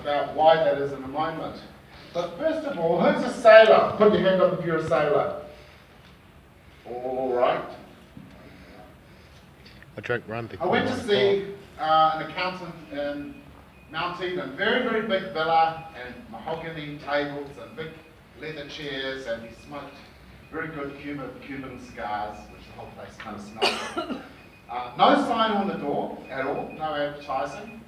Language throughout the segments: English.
about why that is in a moment. But first of all, who's a sailor? Put your hand up if you're a sailor. All right. I drank rum I before. went to see an accountant in Mount Eden, very, very big villa and mahogany tables and big leather chairs, and he smoked very good Cuban cigars, which the whole place kind of smelled. No sign on the door at all, no advertising.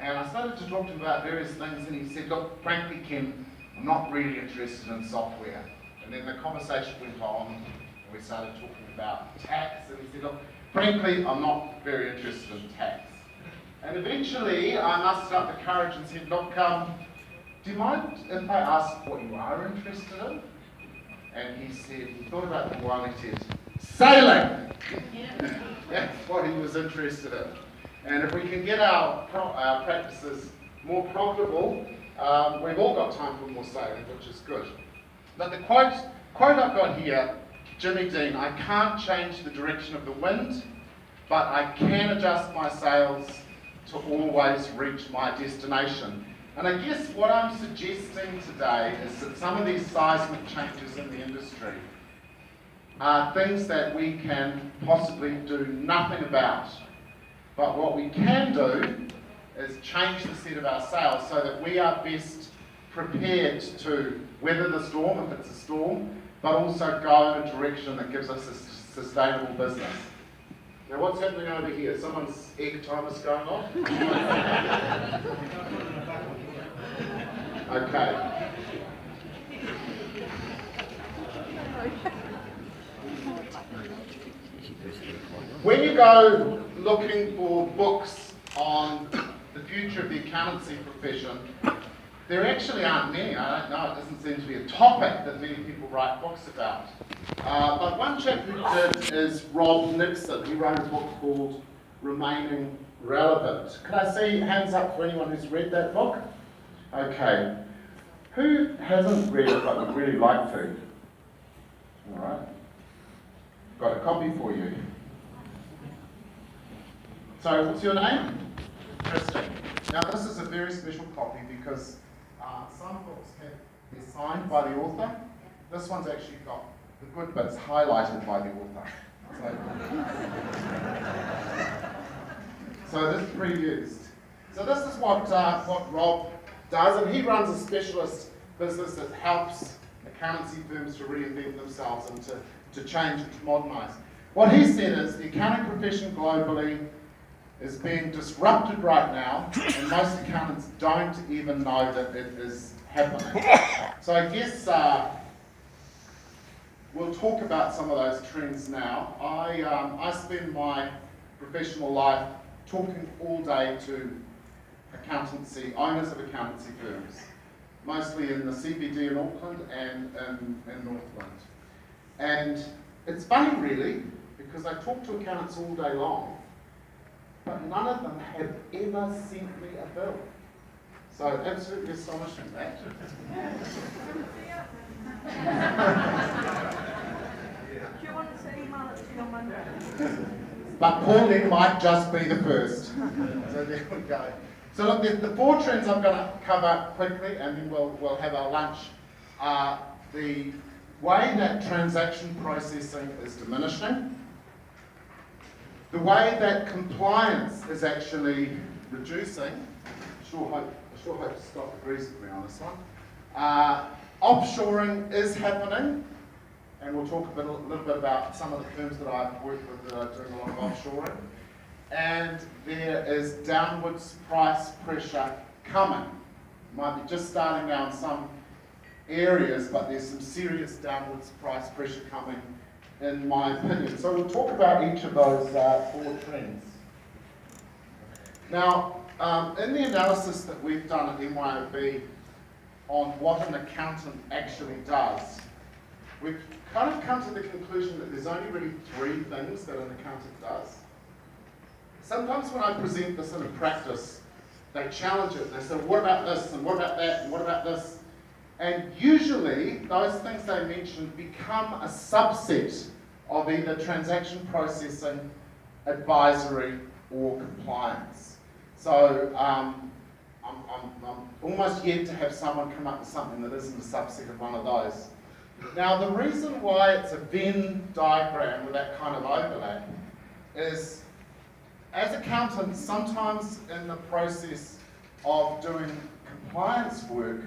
And I started to talk to him about various things, and he said, look, frankly, Ken, I'm not really interested in software. And then the conversation went on, and we started talking about tax, and he said, look, frankly, I'm not very interested in tax. And eventually, I mustered up the courage and said, look, do you mind if I ask what you are interested in? And he said, he thought about the while, and he said, sailing! That's what he was interested in. And if we can get our practices more profitable, we've all got time for more sailing, which is good. But the quote I've got here, Jimmy Dean, I can't change the direction of the wind, but I can adjust my sails to always reach my destination. And I guess what I'm suggesting today is that some of these seismic changes in the industry are things that we can possibly do nothing about. But what we can do is change the set of our sails so that we are best prepared to weather the storm if it's a storm, but also go in a direction that gives us a sustainable business. Now what's happening over here? Someone's egg timer's going on? Okay. When you go looking for books on the future of the accountancy profession, there actually aren't many. I don't know, it doesn't seem to be a topic that many people write books about. But one chap who did is Rob Nixon. He wrote a book called Remaining Relevant. Can I see hands up for anyone who's read that book? Okay. Who hasn't read it but would really like to? All right. Got a copy for you. So, what's your name? Christine. Now, this is a very special copy because some books they're signed by the author. This one's actually got the good bits highlighted by the author. So this is pre-used. So this is what Rob does, and he runs a specialist business that helps accountancy firms to reinvent themselves and to change and to modernise. What he said is the accounting profession globally is being disrupted right now, and most accountants don't even know that it is happening. So I guess we'll talk about some of those trends now. I spend my professional life talking all day to owners of accountancy firms, mostly in the CBD in Auckland and in Northland. And it's funny really, because I talk to accountants all day long, but none of them have ever sent me a bill. So absolutely astonishing, that. Do you want to say email it to your Monday? But Pauline might just be the first. So there we go. So look, the four trends I'm going to cover quickly, and then we'll have our lunch. The way that transaction processing is diminishing, the way that compliance is actually reducing. I sure hope Scott agrees with me on this one. Offshoring is happening, and we'll talk a little bit about some of the firms that I've worked with that are doing a lot of offshoring. And there is downwards price pressure coming. Might be just starting now in some areas, but there's some serious downwards price pressure coming, in my opinion. So we'll talk about each of those four trends. Now, in the analysis that we've done at Myob on what an accountant actually does, we've kind of come to the conclusion that there's only really three things that an accountant does. Sometimes when I present this in a practice, they challenge it. They say, what about this, and what about that, and what about this? And usually, those things they mention become a subset of either transaction processing, advisory, or compliance. So I'm almost yet to have someone come up with something that isn't a subset of one of those. Now, the reason why it's a Venn diagram with that kind of overlap is, as accountants, sometimes in the process of doing compliance work,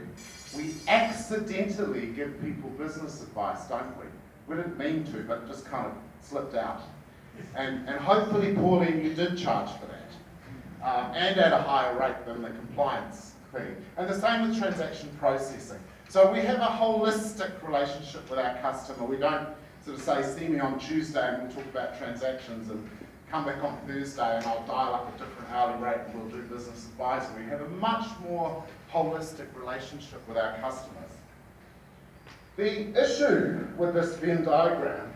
we accidentally give people business advice, don't we? We didn't mean to, but it just kind of slipped out. And hopefully, Pauline, you did charge for that, and at a higher rate than the compliance thing. And the same with transaction processing. So we have a holistic relationship with our customer. We don't sort of say, see me on Tuesday and we'll talk about transactions, and come back on Thursday and I'll dial up a different hourly rate and we'll do business advisory. We have a much more holistic relationship with our customers. The issue with this Venn diagram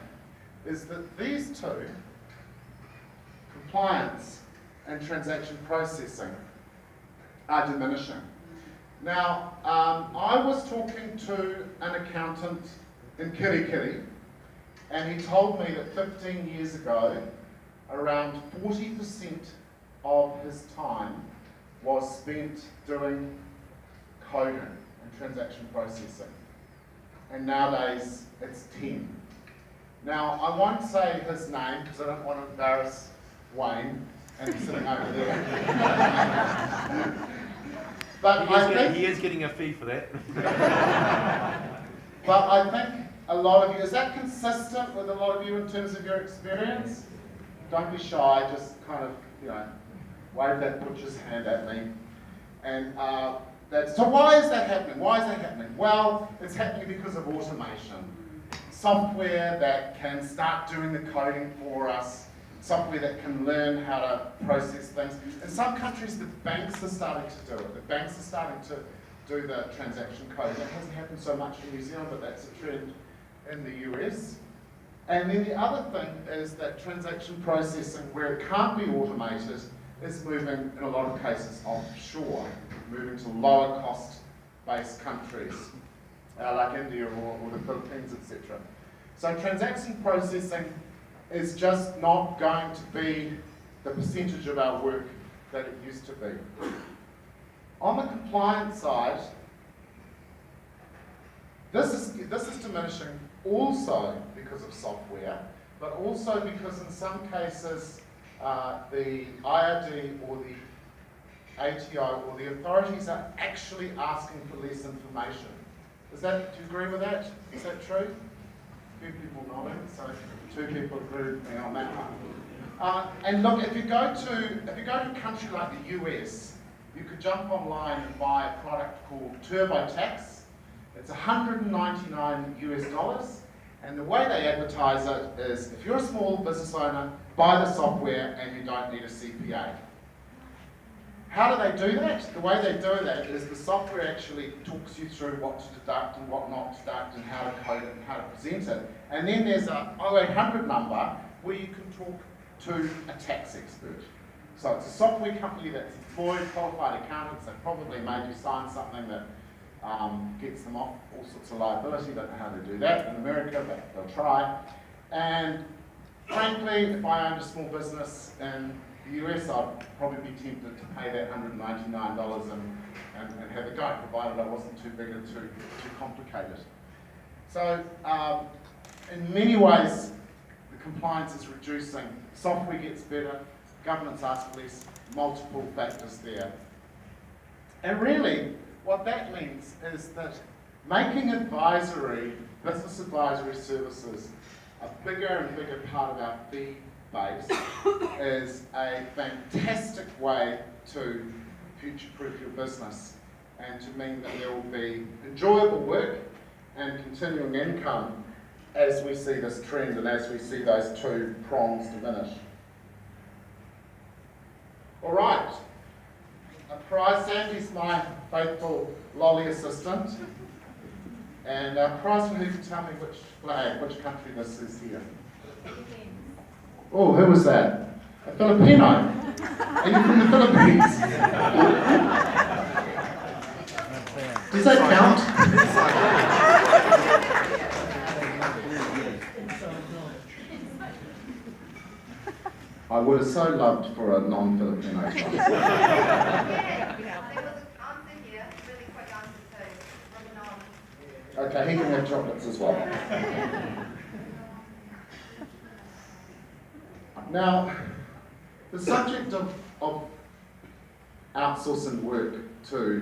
is that these two, compliance and transaction processing, are diminishing. Now, I was talking to an accountant in Kirikiri, and he told me that 15 years ago, around 40% of his time was spent doing coding and transaction processing. And nowadays, it's 10. Now, I won't say his name because I don't want to embarrass Wayne, and he's sitting over there. But he is getting a fee for that. But I think a lot of you, is that consistent with a lot of you in terms of your experience? Don't be shy, just kind of, wave that butcher's hand at me. And so why is that happening? Why is that happening? Well, it's happening because of automation. Software that can start doing the coding for us, software that can learn how to process things. In some countries, the banks are starting to do it. The banks are starting to do the transaction coding. That hasn't happened so much in New Zealand, but that's a trend in the US. And then the other thing is that transaction processing, where it can't be automated, is moving, in a lot of cases, offshore, moving to lower cost-based countries, like India or the Philippines, etc. So transaction processing is just not going to be the percentage of our work that it used to be. On the compliance side, this is diminishing also because of software, but also because in some cases the IRD or the ATO or the authorities are actually asking for less information. Do you agree with that? Is that true? A few people nodding, so 2 people agree with me on that one. And look, if you go to a country like the US, you could jump online and buy a product called TurboTax. It's $199 US, and the way they advertise it is, if you're a small business owner, buy the software and you don't need a CPA. How do they do that? The way they do that is the software actually talks you through what to deduct and what not to deduct and how to code it and how to present it. And then there's a 0800 number where you can talk to a tax expert. So it's a software company that's employed qualified accountants. They probably made you sign something that gets them off all sorts of liability. Don't know how they do that in America, but they'll try. And frankly, if I owned a small business in the US, I'd probably be tempted to pay that $199 and have a go, provided I wasn't too big or too complicated. So in many ways, the compliance is reducing. Software gets better, governments ask for less, multiple factors there. And really, what that means is that making business advisory services a bigger and bigger part of our fee base is a fantastic way to future-proof your business and to mean that there will be enjoyable work and continuing income as we see this trend and as we see those 2 prongs diminish. All right, a prize. Sandy's my faithful lolly assistant, and a prize for who can tell me which country this is here. Oh, who was that? A Filipino. Are you from the Philippines? Does that count? I would have so loved for a non-Filipino. Yeah, there was an answer here, but Okay, he can have chocolates as well. Now, the subject of outsourcing work to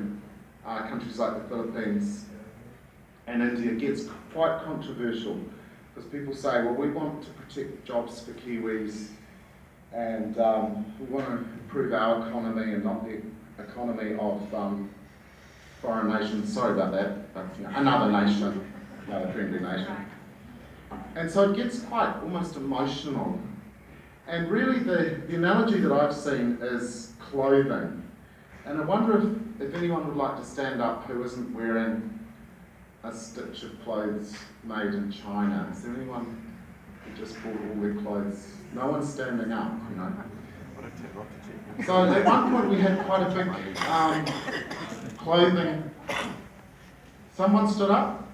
countries like the Philippines and India gets quite controversial because people say, well, we want to protect jobs for Kiwis and we want to improve our economy and not the economy of foreign nations. Sorry about that, but another nation, another friendly nation. And so it gets quite almost emotional. And really the analogy that I've seen is clothing. And I wonder if anyone would like to stand up who isn't wearing a stitch of clothes made in China. Is there anyone who just bought all their clothes? No one's standing up, you know. So at one point we had quite a big clothing. Someone stood up?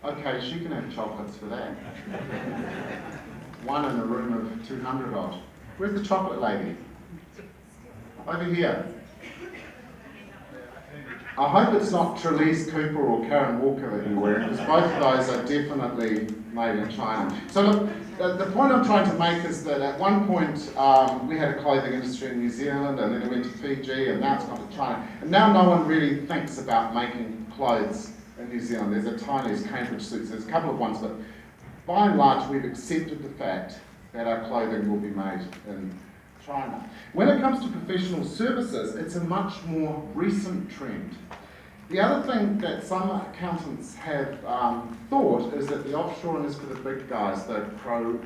Okay, she can have chocolates for that. One in a room of 200 odd. Where's the chocolate lady? Over here. I hope it's not Trelise Cooper or Karen Walker that you're wearing, because both of those are definitely made in China. So look, the point I'm trying to make is that at one point we had a clothing industry in New Zealand, and then it went to Fiji, and now it's gone to China. And now no one really thinks about making clothes in New Zealand. There's a tiny Cambridge suits, there's a couple of ones, but by and large we've accepted the fact that our clothing will be made in China. When it comes to professional services, it's a much more recent trend. The other thing that some accountants have thought is that the offshoring is for the big guys, the Crowe, and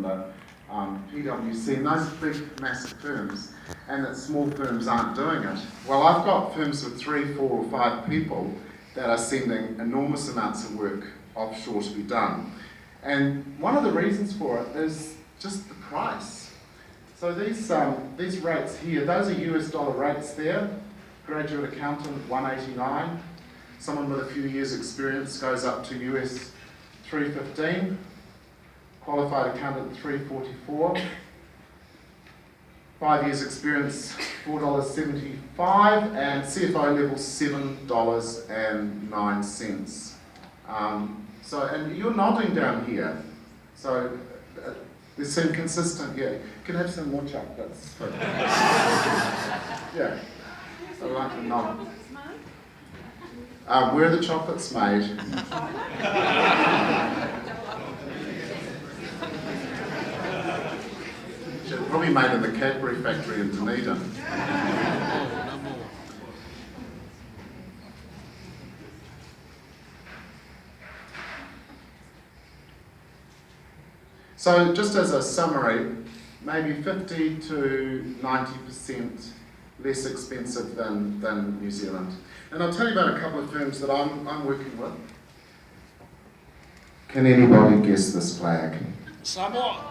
the PwC, and those big, massive firms, and that small firms aren't doing it. Well, I've got firms with 3, 4, or 5 people that are sending enormous amounts of work offshore to be done. And one of the reasons for it is just the price. So these rates here, those are US dollar rates there. Graduate accountant, 189. Someone with a few years experience goes up to US 315. Qualified accountant, 344. 5 years experience, $4.75. And CFO level, $7.09. So, and you're nodding down here. So there's some consistent, yeah. You can have some more chocolates. Yeah. I like to nod. Where are the chocolates made? They're probably made in the Cadbury factory in Dunedin. So just as a summary, maybe 50 to 90% less expensive than New Zealand. And I'll tell you about a couple of firms that I'm working with. Can anybody guess this flag? Samoa.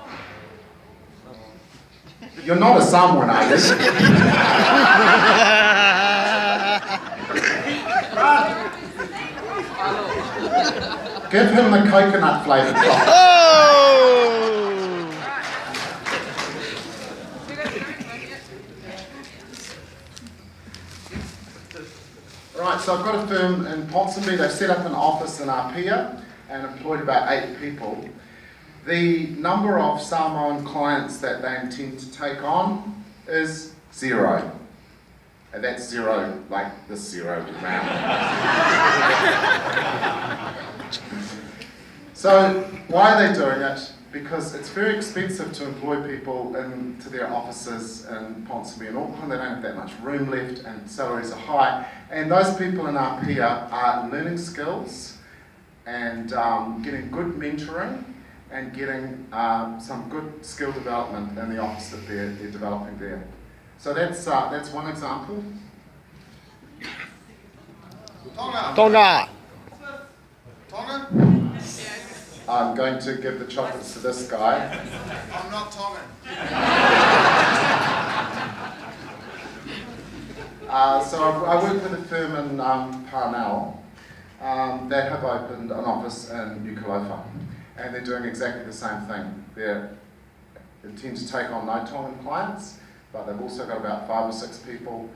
You're not a Samoan, are you? Give him the coconut flavoured chocolate. Right, so I've got a firm in Ponsonby. They've set up an office in Apia and employed about 8 people. The number of Samoan clients that they intend to take on is 0. And that's 0, like this 0 round. So why are they doing it? Because it's very expensive to employ people into their offices in Ponsonby and Auckland. They don't have that much room left and salaries are high. And those people in Apia are learning skills and getting good mentoring and getting some good skill development in the office that they're developing there. So that's one example. Tonga. I'm going to give the chocolates to this guy. I'm not Tongan. So I work with a firm in Parnell that have opened an office in Nuku'alofa, and they're doing exactly the same thing. They intend to take on no Tongan clients, but they've also got about 5 or 6 people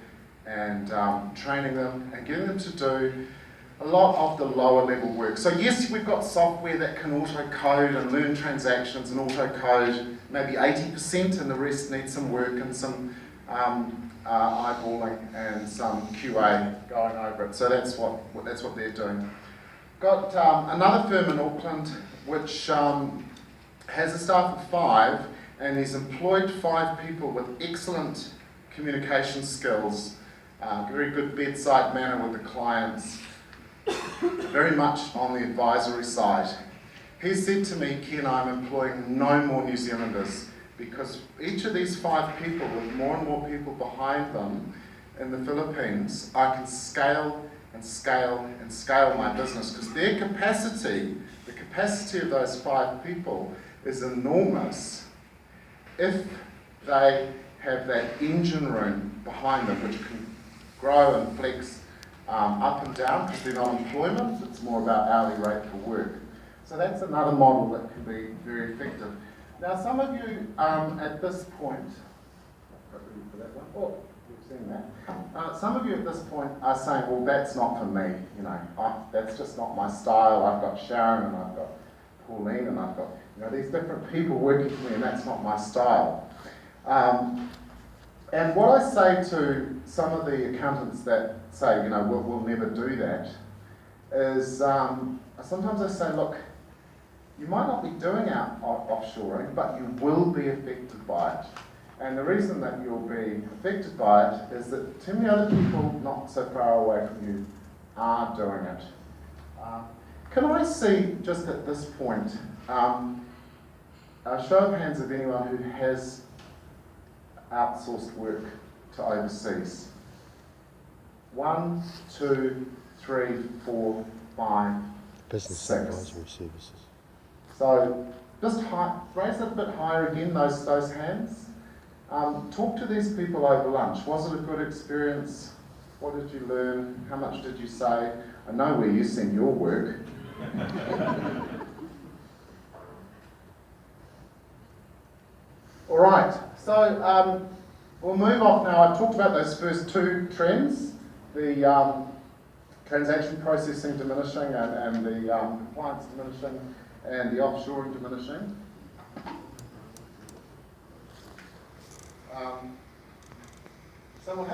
and training them and getting them to do a lot of the lower level work. So yes, we've got software that can auto-code and learn transactions and auto-code maybe 80%, and the rest needs some work and some eyeballing and some QA going over it. So that's what they're doing. Got another firm in Auckland which has a staff of 5, and he's employed 5 people with excellent communication skills, very good bedside manner with the clients, very much on the advisory side. He said to me, Ken, I'm employing no more New Zealanders, because each of these 5 people, with more and more people behind them in the Philippines, I can scale and scale and scale my business, because their capacity, the capacity of those 5 people is enormous if they have that engine room behind them which can grow and flex up and down, because they're not employment, it's more about hourly rate for work. So that's another model that can be very effective. Now some of you at this point, oh, you've seen that. Some of you at this point are saying, well, that's not for me, you know, that's just not my style. I've got Sharon and I've got Pauline and I've got, you know, these different people working for me, and that's not my style. And what I say to some of the accountants that say, you know, we'll never do that, is sometimes I say, look, you might not be doing offshoring, but you will be affected by it. And the reason that you'll be affected by it is that too many other people not so far away from you are doing it. Can I see, just at this point, a show of hands of anyone who has outsourced work to overseas? 1, 2, 3, 4, 5, Business 6. advisory services. So just raise it a bit higher again, those hands. Talk to these people over lunch. Was it a good experience? What did you learn? How much did you say? I know where you send your work. All right, so we'll move off now. I've talked about those first 2 trends, the transaction processing diminishing and the compliance diminishing and the offshoring diminishing. So we'll